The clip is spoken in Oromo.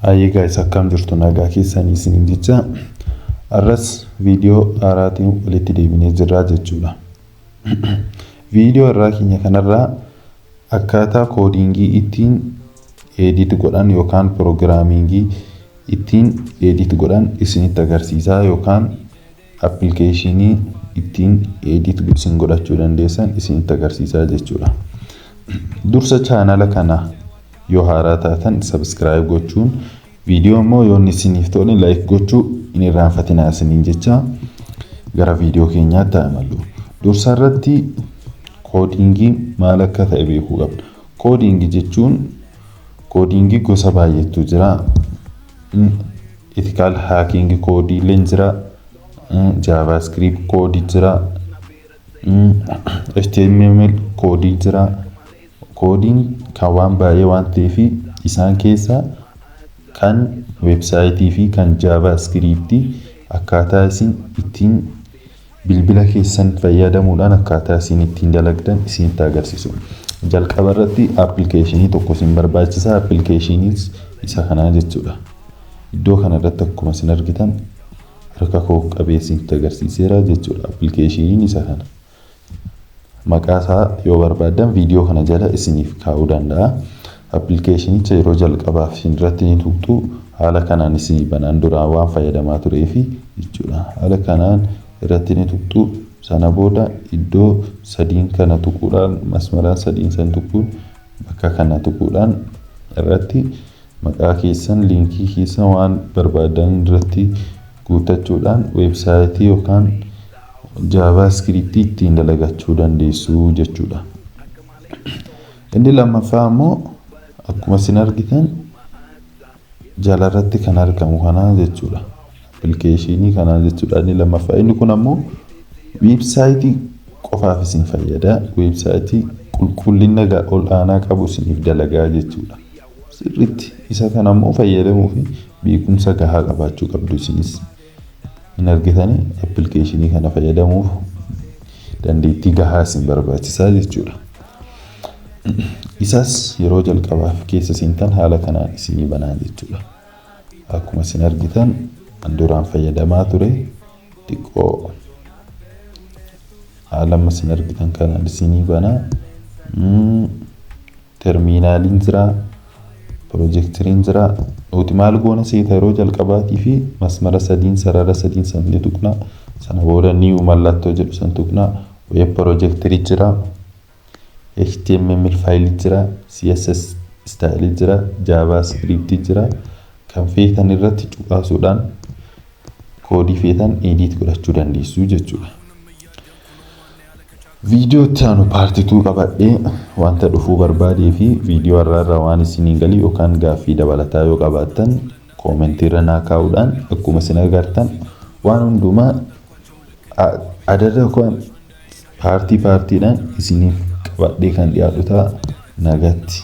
Ayyee guys, akkam jirtu nagaa keessanii isiniin jecha arras viidiyoo haaraatiin walitti deebinee jirra jechuudha. Viidiyoo irraa keenya kanarraa akkaataa koodingii ittiin edit godhan yookaan piroogiraamingii ittiin edit godhan isinitti agarsiisaa yookaan appilikeeshinii ittiin edit godhachuu dandeessan isinitti agarsiisaa jechuudha. Dursa chaanala kana yoo haaraa taatan subscribe gochuun viidiyoo immoo yoo isiniif tole like gochuu hin irraanfatinaa isiniin jecha gara viidiyoo keenyaatti amalu. Dursa irratti koodingii maal akka ta'e beekuu qabna. Koodingii jechuun koodingii gosa baay'eetu jira. Ethical hacking koodii leen jira, javascript koodii jira, HTML koodii jira. Koodiin kan waan baay'ee waan ta'eef isaan keessaa kan websaayitii fi kan javascript akkaataa isin ittiin bilbila keessan fayyadamuudhaan akkaataa isin ittiin dalagdan isinitti agarsiisu. Jalqaba irratti appilikeeshinii tokko isin barbaachisa. Appilikeeshiniis isa kanaa jechuudha. Iddoo kana irratti akkuma isin argitan harka koo qabee isinitti agarsiiseera jechuudha. Appilikeeshiniin isa kana. Maqaa isaa yoo barbaadan viidiyoo kana jala isiniif kaa'uu danda'a. Appilikeeshinicha yeroo jalqabaaf isin irratti ni tuqxu. Haala kanaan isin banaan dura waan fayyadamaa tureefi jechuudha. Haala kanaan irratti ni tuqxu. Sana booda iddoo sadiin kana tuquudhaan masmaraan sadiin san tuquun bakka kana tuquudhaan irratti maqaa keessan liinkii keessan waan barbaadan irratti guutachuudhaan websaayitii yookaan javascript ittiin dalagachuu dandeessu jechuudha. Inni lammaffaa immoo akkuma isin argitan jala irratti kan argamu kana jechuudha. Appilikeeshinii kana jechuudha. Inni lammaffaa inni kun ammoo websaayitii qofaaf isin fayyada. Websaayitii qulqullina olaanaa qabu isiniif dalagaa jechuudha. Sirriitti isa kana ammoo fayyadamuu fi beekumsa gahaa qabaachuu qabdu isinis. Hin argitanii appilikeeshinii kana fayyadamuuf dandeettii gahaa isin barbaachisaa jechuudha. Isas yeroo jalqabaaf keessa seentan haala kanaan isinii banaa jechuudha. Akkuma isin argitan an duraan fayyadamaa ture xiqqoo haala amma isin argitan kanaan isinii banaa. Terminaaliin jira, piroojektiriin jira. Nuti maal goona seeta yeroo jalqabaatii fi masmara sadiin sarara sadiin san ni tuqna. Sana booda new mallattoo jedhu san tuqna. Web piroojektiri jira, HTML faayilii jira, CSS staayilii jira, javascript jira. Kan feetan irratti cuqaasuudhaan koodii feetan edit godhachuu dandeessu jechuudha. Viidiyoo itti aanu paartii 2 qabadhee wanta dhufuu barbaadee fi viidiyoo irraa waan isiniin galii yookaan gaaffii dabalataa yoo qabaattan koomentii irra naa kaa'uudhaan akkuma isin agartan waan hundumaa adada yookaan paartiidhaan isiniif qabadhee kan dhiyaatu ta'a. Nagaatti.